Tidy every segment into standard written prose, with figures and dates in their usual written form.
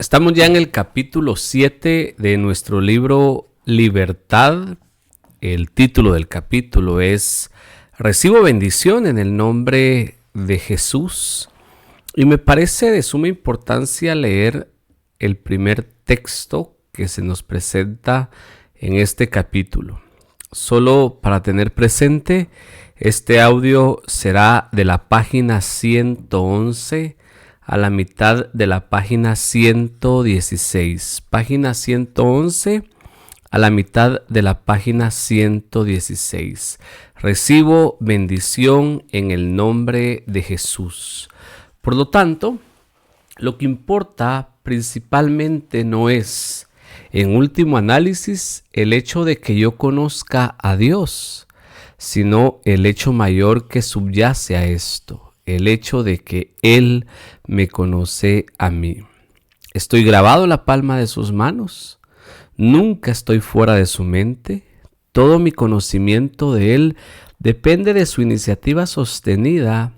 Estamos ya en el capítulo 7 de nuestro libro Libertad. El título del capítulo es Recibo bendición en el nombre de Jesús. Y me parece de suma importancia leer el primer texto que se nos presenta en este capítulo. Solo para tener presente, este audio será de la página 111 a la mitad de la página 116. Página 111 a la mitad de la página 116. Recibo bendición en el nombre de Jesús. Por lo tanto, lo que importa principalmente no es, en último análisis, el hecho de que yo conozca a Dios, sino el hecho mayor que subyace a esto, el hecho de que Él me conoce a mí. Estoy grabado en la palma de sus manos, nunca estoy fuera de su mente, todo mi conocimiento de Él depende de su iniciativa sostenida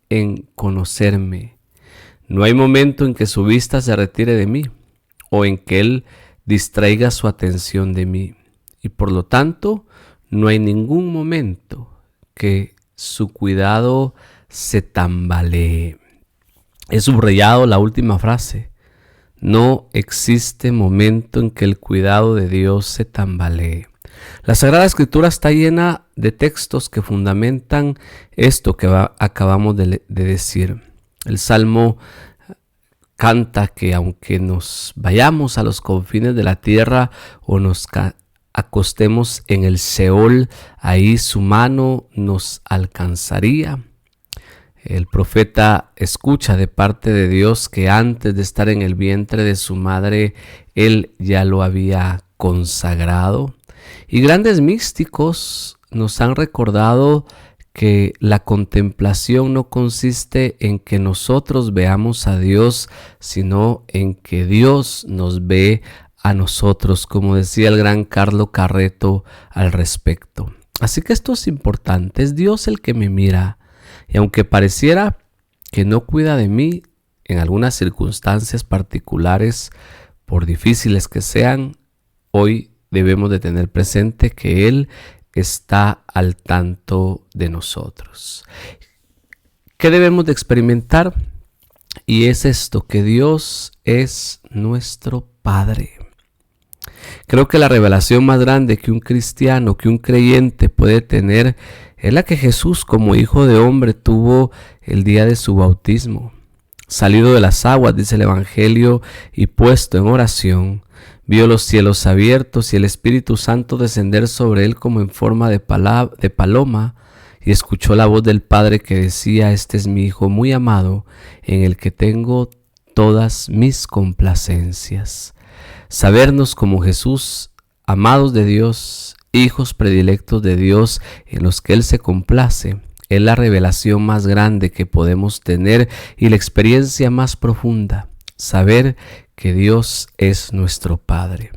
en conocerme. No hay momento en que su vista se retire de mí o en que Él distraiga su atención de mí. Y por lo tanto, no hay ningún momento que su cuidado se tambalee. He subrayado la última frase. No existe momento en que el cuidado de Dios se tambalee. La Sagrada Escritura está llena de textos que fundamentan esto que acabamos de decir. El Salmo canta que aunque nos vayamos a los confines de la tierra o nos acostemos en el Seol, ahí su mano nos alcanzaría. El profeta escucha de parte de Dios que antes de estar en el vientre de su madre, Él ya lo había consagrado. Y grandes místicos nos han recordado que la contemplación no consiste en que nosotros veamos a Dios, sino en que Dios nos ve a nosotros, como decía el gran Carlo Carretto al respecto. Así que esto es importante, es Dios el que me mira. Y aunque pareciera que no cuida de mí en algunas circunstancias particulares, por difíciles que sean, hoy debemos de tener presente que Él está al tanto de nosotros. ¿Qué debemos de experimentar? Y es esto, que Dios es nuestro Padre. Creo que la revelación más grande que un cristiano, que un creyente puede tener, es la que Jesús como Hijo de Hombre tuvo el día de su bautismo. Salido de las aguas, dice el Evangelio, y puesto en oración, vio los cielos abiertos y el Espíritu Santo descender sobre él como en forma de paloma, y escuchó la voz del Padre que decía: Este es mi Hijo muy amado, en el que tengo todas mis complacencias. Sabernos como Jesús, amados de Dios, hijos predilectos de Dios, en los que Él se complace, es la revelación más grande que podemos tener y la experiencia más profunda. Saber que Dios es nuestro Padre.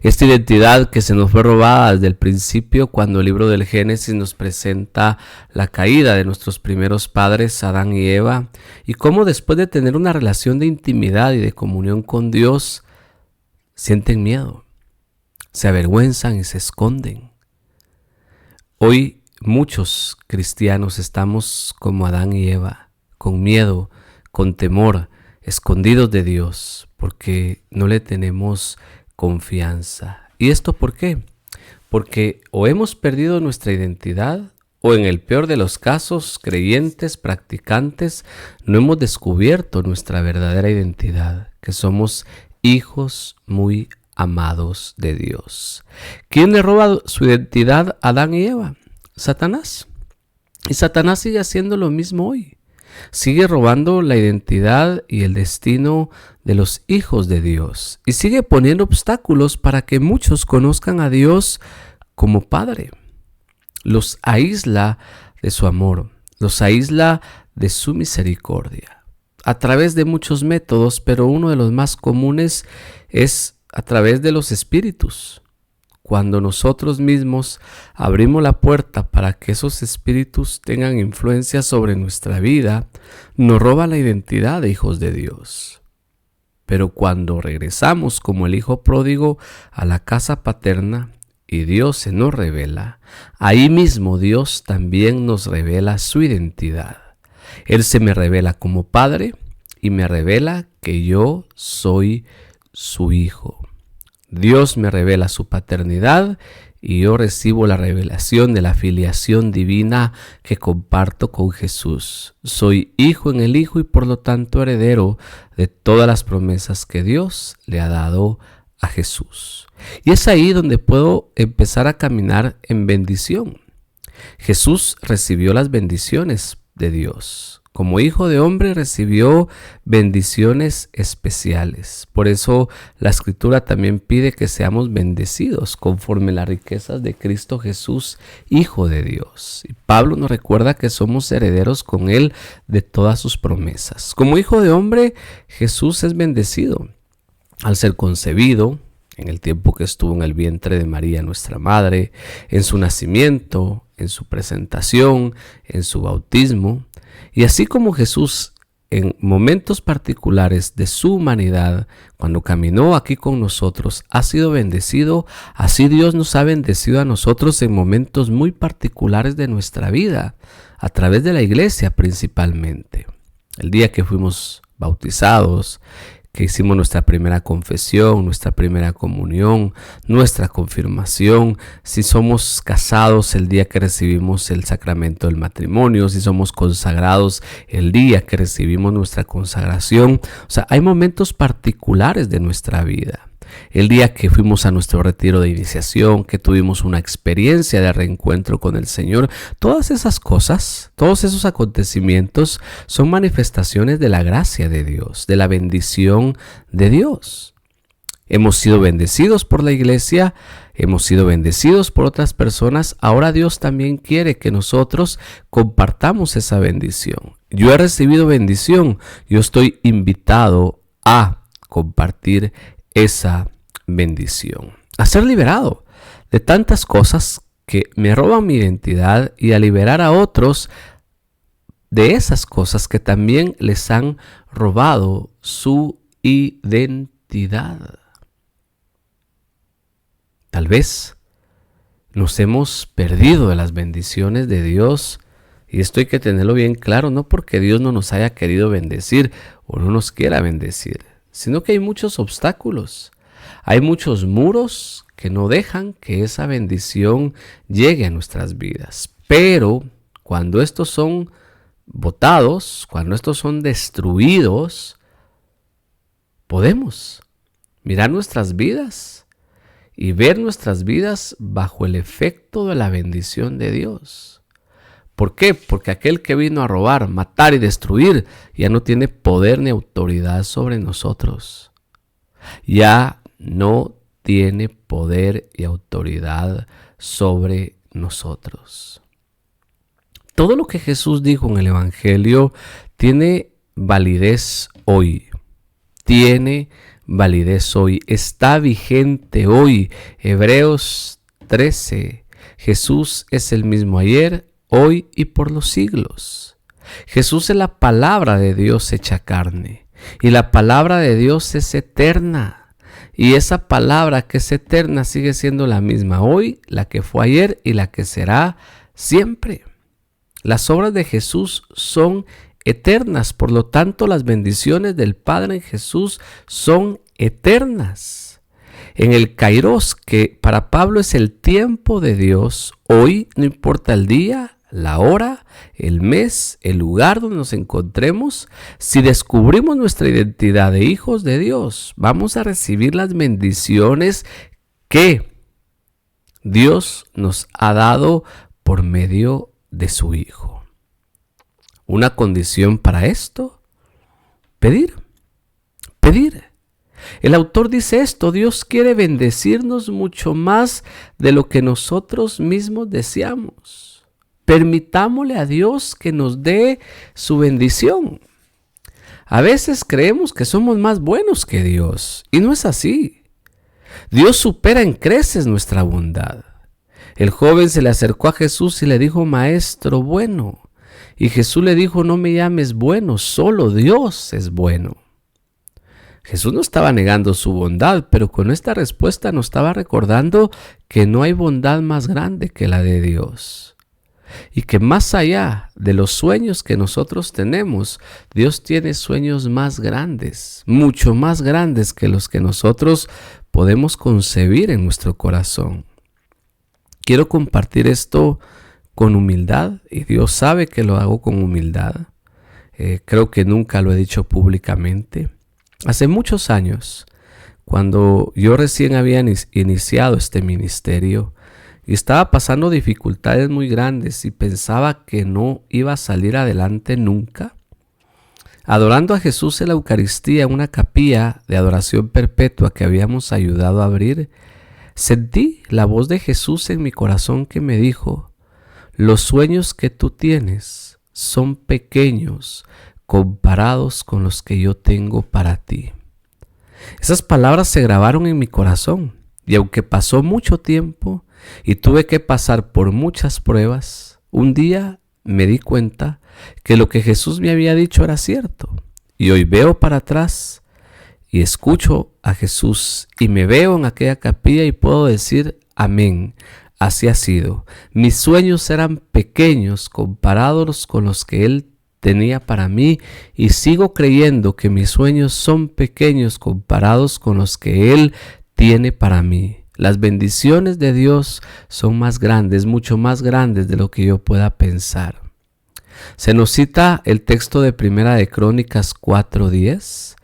Esta identidad que se nos fue robada desde el principio, cuando el libro del Génesis nos presenta la caída de nuestros primeros padres, Adán y Eva, y cómo después de tener una relación de intimidad y de comunión con Dios, sienten miedo, se avergüenzan y se esconden. Hoy muchos cristianos estamos como Adán y Eva, con miedo, con temor, escondidos de Dios, porque no le tenemos confianza. ¿Y esto por qué? Porque o hemos perdido nuestra identidad, o en el peor de los casos, creyentes, practicantes, no hemos descubierto nuestra verdadera identidad, que somos hijos muy amados de Dios. ¿Quién le roba su identidad a Adán y Eva? Satanás. Y Satanás sigue haciendo lo mismo hoy. Sigue robando la identidad y el destino de los hijos de Dios. Y sigue poniendo obstáculos para que muchos conozcan a Dios como Padre. Los aísla de su amor. Los aísla de su misericordia. A través de muchos métodos, pero uno de los más comunes es a través de los espíritus. Cuando nosotros mismos abrimos la puerta para que esos espíritus tengan influencia sobre nuestra vida, nos roba la identidad de hijos de Dios. Pero cuando regresamos como el hijo pródigo a la casa paterna y Dios se nos revela, ahí mismo Dios también nos revela su identidad. Él se me revela como padre y me revela que yo soy su hijo. Dios me revela su paternidad y yo recibo la revelación de la filiación divina que comparto con Jesús. Soy hijo en el Hijo y por lo tanto heredero de todas las promesas que Dios le ha dado a Jesús. Y es ahí donde puedo empezar a caminar en bendición. Jesús recibió las bendiciones de Dios. Como hijo de hombre recibió bendiciones especiales. Por eso la Escritura también pide que seamos bendecidos conforme las riquezas de Cristo Jesús, Hijo de Dios. Y Pablo nos recuerda que somos herederos con Él de todas sus promesas. Como hijo de hombre, Jesús es bendecido al ser concebido, en el tiempo que estuvo en el vientre de María, nuestra madre, en su nacimiento, en su presentación, en su bautismo. Y así como Jesús en momentos particulares de su humanidad, cuando caminó aquí con nosotros, ha sido bendecido, así Dios nos ha bendecido a nosotros en momentos muy particulares de nuestra vida, a través de la iglesia principalmente. El día que fuimos bautizados, que hicimos nuestra primera confesión, nuestra primera comunión, nuestra confirmación, si somos casados el día que recibimos el sacramento del matrimonio, si somos consagrados el día que recibimos nuestra consagración. O sea, hay momentos particulares de nuestra vida. El día que fuimos a nuestro retiro de iniciación, que tuvimos una experiencia de reencuentro con el Señor, todas esas cosas, todos esos acontecimientos son manifestaciones de la gracia de Dios, de la bendición de Dios. Hemos sido bendecidos por la iglesia, hemos sido bendecidos por otras personas. Ahora Dios también quiere que nosotros compartamos esa bendición. Yo he recibido bendición, yo estoy invitado a compartir esa bendición, a ser liberado de tantas cosas que me roban mi identidad y a liberar a otros de esas cosas que también les han robado su identidad. Tal vez nos hemos perdido de las bendiciones de Dios, y esto hay que tenerlo bien claro, no porque Dios no nos haya querido bendecir o no nos quiera bendecir, sino que hay muchos obstáculos, hay muchos muros que no dejan que esa bendición llegue a nuestras vidas. Pero cuando estos son botados, cuando estos son destruidos, podemos mirar nuestras vidas y ver nuestras vidas bajo el efecto de la bendición de Dios. ¿Por qué? Porque aquel que vino a robar, matar y destruir ya no tiene poder ni autoridad sobre nosotros. Ya no tiene poder y autoridad sobre nosotros. Todo lo que Jesús dijo en el Evangelio tiene validez hoy. Tiene validez hoy. Está vigente hoy. Hebreos 13. Jesús es el mismo ayer, hoy y por los siglos. Jesús es la palabra de Dios hecha carne. Y la palabra de Dios es eterna. Y esa palabra que es eterna sigue siendo la misma hoy, la que fue ayer y la que será siempre. Las obras de Jesús son eternas. Por lo tanto, las bendiciones del Padre en Jesús son eternas. En el Kairos, que para Pablo es el tiempo de Dios, hoy, no importa el día, la hora, el mes, el lugar donde nos encontremos, si descubrimos nuestra identidad de hijos de Dios, vamos a recibir las bendiciones que Dios nos ha dado por medio de su Hijo. Una condición para esto, pedir. El autor dice esto: Dios quiere bendecirnos mucho más de lo que nosotros mismos deseamos. Permitámosle a Dios que nos dé su bendición. A veces creemos que somos más buenos que Dios, y no es así. Dios supera en creces nuestra bondad. El joven se le acercó a Jesús y le dijo: Maestro bueno. Y Jesús le dijo: no me llames bueno, solo Dios es bueno. Jesús no estaba negando su bondad, pero con esta respuesta nos estaba recordando que no hay bondad más grande que la de Dios. Y que más allá de los sueños que nosotros tenemos, Dios tiene sueños más grandes, mucho más grandes que los que nosotros podemos concebir en nuestro corazón. Quiero compartir esto con humildad y Dios sabe que lo hago con humildad. Creo que nunca lo he dicho públicamente. Hace muchos años, cuando yo recién había iniciado este ministerio y estaba pasando dificultades muy grandes y pensaba que no iba a salir adelante nunca, adorando a Jesús en la Eucaristía en una capilla de adoración perpetua que habíamos ayudado a abrir, sentí la voz de Jesús en mi corazón que me dijo: los sueños que tú tienes son pequeños comparados con los que yo tengo para ti. Esas palabras se grabaron en mi corazón y aunque pasó mucho tiempo y tuve que pasar por muchas pruebas, un día me di cuenta que lo que Jesús me había dicho era cierto. Y hoy veo para atrás y escucho a Jesús y me veo en aquella capilla y puedo decir amén. Así ha sido. Mis sueños eran pequeños comparados con los que Él tenía para mí y sigo creyendo que mis sueños son pequeños comparados con los que Él tiene para mí. Las bendiciones de Dios son más grandes, mucho más grandes de lo que yo pueda pensar. Se nos cita el texto de Primera de Crónicas 4:10,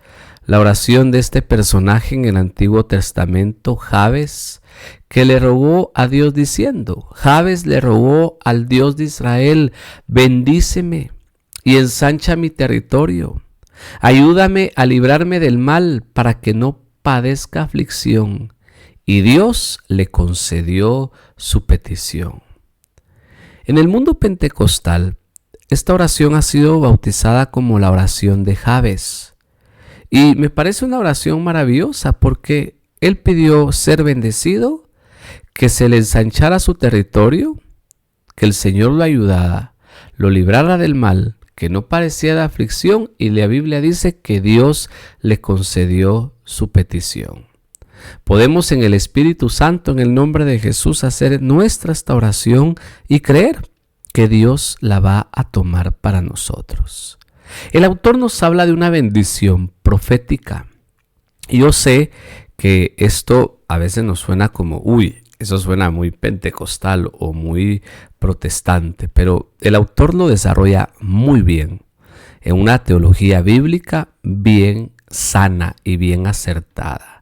la oración de este personaje en el Antiguo Testamento, Jabes, que le rogó a Dios diciendo, Jabes le rogó al Dios de Israel: bendíceme y ensancha mi territorio, ayúdame a librarme del mal para que no padezca aflicción. Y Dios le concedió su petición. En el mundo pentecostal, esta oración ha sido bautizada como la oración de Jabes. Y me parece una oración maravillosa porque él pidió ser bendecido, que se le ensanchara su territorio, que el Señor lo ayudara, lo librara del mal, que no parecía de aflicción, y la Biblia dice que Dios le concedió su petición. Podemos en el Espíritu Santo, en el nombre de Jesús, hacer nuestra esta oración y creer que Dios la va a tomar para nosotros. El autor nos habla de una bendición profética. Yo sé que esto a veces nos suena como, eso suena muy pentecostal o muy protestante, pero el autor lo desarrolla muy bien en una teología bíblica bien sana y bien acertada.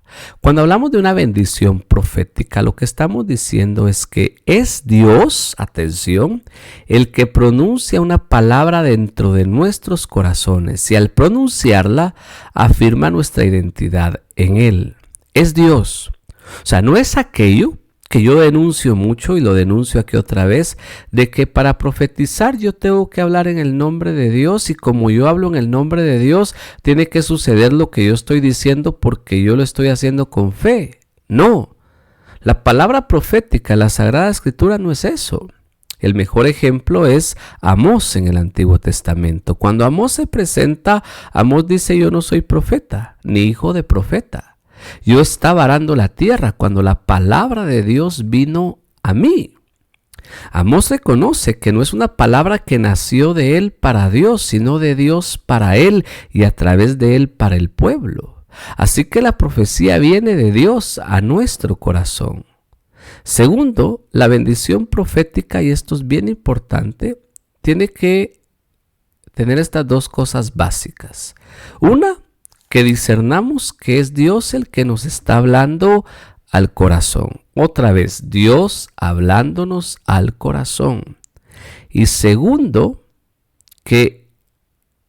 Cuando hablamos de una bendición profética, lo que estamos diciendo es que es Dios, atención, el que pronuncia una palabra dentro de nuestros corazones y al pronunciarla afirma nuestra identidad en Él. Es Dios. O sea, no es aquello que yo denuncio mucho y lo denuncio aquí otra vez, de que para profetizar yo tengo que hablar en el nombre de Dios y como yo hablo en el nombre de Dios, tiene que suceder lo que yo estoy diciendo porque yo lo estoy haciendo con fe. No, la palabra profética, la Sagrada Escritura no es eso. El mejor ejemplo es Amós en el Antiguo Testamento. Cuando Amós se presenta, Amós dice: yo no soy profeta, ni hijo de profeta. Yo estaba arando la tierra cuando la palabra de Dios vino a mí. Amós reconoce que no es una palabra que nació de él para Dios, sino de Dios para él y a través de él para el pueblo. Así que la profecía viene de Dios a nuestro corazón. Segundo, la bendición profética, y esto es bien importante, tiene que tener estas dos cosas básicas. Una, que discernamos que es Dios el que nos está hablando al corazón. Otra vez, Dios hablándonos al corazón. Y segundo, que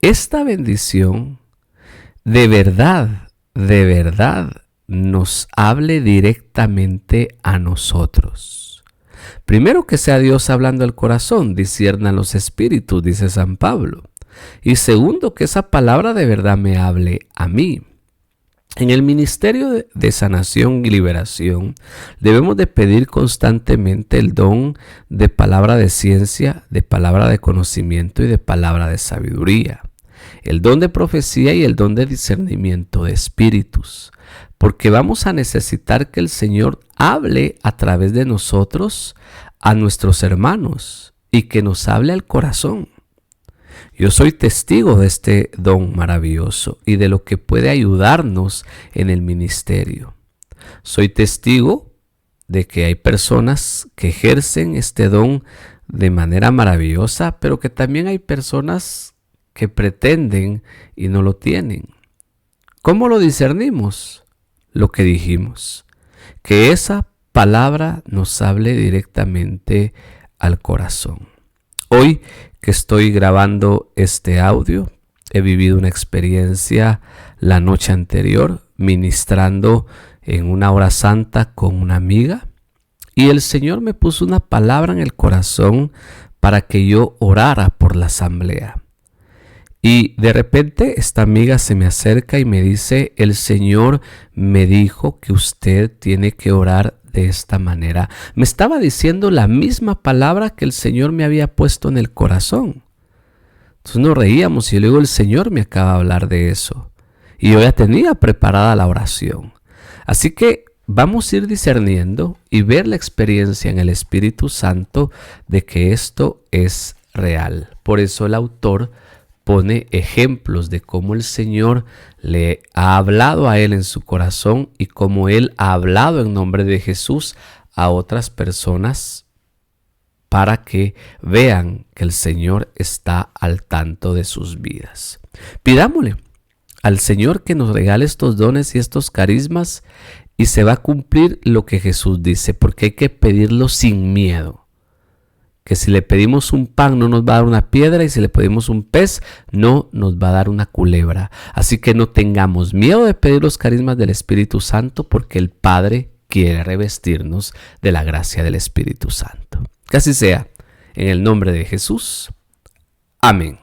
esta bendición de verdad nos hable directamente a nosotros. Primero, que sea Dios hablando al corazón, disciernan los espíritus, dice San Pablo. Y segundo, que esa palabra de verdad me hable a mí. En el ministerio de sanación y liberación debemos de pedir constantemente el don de palabra de ciencia, de palabra de conocimiento y de palabra de sabiduría. el don de profecía y el don de discernimiento de espíritus, porque vamos a necesitar que el Señor hable a través de nosotros a nuestros hermanos y que nos hable al corazón. Yo soy testigo de este don maravilloso y de lo que puede ayudarnos en el ministerio. Soy testigo de que hay personas que ejercen este don de manera maravillosa, pero que también hay personas que pretenden y no lo tienen. ¿Cómo lo discernimos? Lo que dijimos, que esa palabra nos hable directamente al corazón. Hoy que estoy grabando este audio, he vivido una experiencia la noche anterior ministrando en una hora santa con una amiga, y el Señor me puso una palabra en el corazón para que yo orara por la asamblea. Y de repente esta amiga se me acerca y me dice: el Señor me dijo que usted tiene que orar de esta manera. Me estaba diciendo la misma palabra que el Señor me había puesto en el corazón. Entonces nos reíamos y luego el Señor me acaba de hablar de eso. Y yo ya tenía preparada la oración. Así que vamos a ir discerniendo y ver la experiencia en el Espíritu Santo de que esto es real. Por eso el autor pone ejemplos de cómo el Señor le ha hablado a él en su corazón y cómo él ha hablado en nombre de Jesús a otras personas para que vean que el Señor está al tanto de sus vidas. Pidámosle al Señor que nos regale estos dones y estos carismas y se va a cumplir lo que Jesús dice, porque hay que pedirlo sin miedo. Que si le pedimos un pan no nos va a dar una piedra y si le pedimos un pez no nos va a dar una culebra. Así que no tengamos miedo de pedir los carismas del Espíritu Santo porque el Padre quiere revestirnos de la gracia del Espíritu Santo. Que así sea, en el nombre de Jesús. Amén.